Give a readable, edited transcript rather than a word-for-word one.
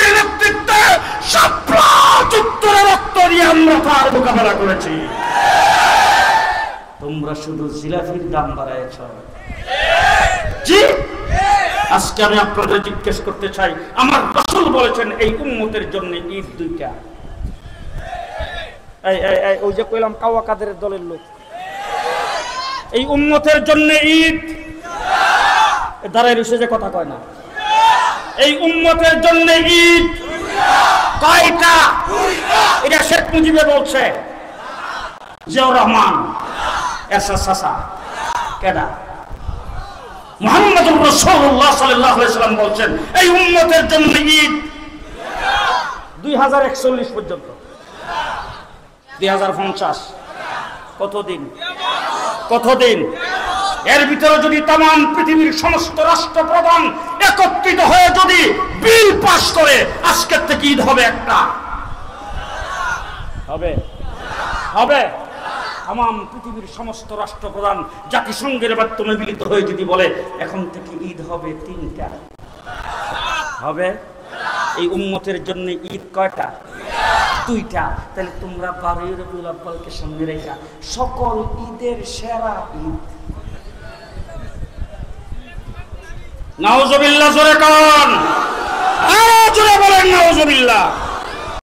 নবীর নেতৃত্বে উত্তরে রক্ত দিয়ে আমরা তার মোকাবেলা করেছি। তোমরা শুধু জিলাফির দাম বাড়াইছ। জি, আজকে আমি আপনাদের জিজ্ঞেস করতে চাই, আমার রাসূল বলেছেন এই উম্মতের জন্য ঈদ দুইটা। ওই যে কইলাম কাওয়া কাদেরের দলের লোক, এই উম্মতের জন্য ঈদ দাঁড়ায় রয়েছে যে কথা কয় না, এই উম্মতের জন্য ঈদ কয়টা? এটা শেখ মুজিবে বলছে, জিয়াউর রহমান, এরশাদ চাচা, কেডা? মুহাম্মদুর রাসূলুল্লাহ সাল্লাল্লাহু আলাইহি ওয়াসাল্লাম বলছেন এই উম্মতের জন্য ঈদ 2041 পর্যন্ত, 2050 কতদিন? কতদিন? এর ভিতরে যদি তাম পৃথিবীর সমস্ত রাষ্ট্রপ্রধান একত্রিত হয়ে যদি বিল পাস করে আজকের থেকে ঈদ হবে একটা, হবে হবে তাম পৃথিবীর সমস্ত রাষ্ট্রপ্রধান জাতিসংঘের মাধ্যমে মিলিত হয়ে যদি বলে এখন থেকে ঈদ হবে তিনটা, হবে? এই উম্মতের জন্য ঈদ কয়টা? দুইটা। তাহলে তোমরা 12 রবিউল আউয়ালকে সামনে রেখা সকল ঈদের সেরা ঈদ। নাউজুবিল্লাহ, জোরে কোন, আরো জোরে বলেন নাউজুবিল্লাহ।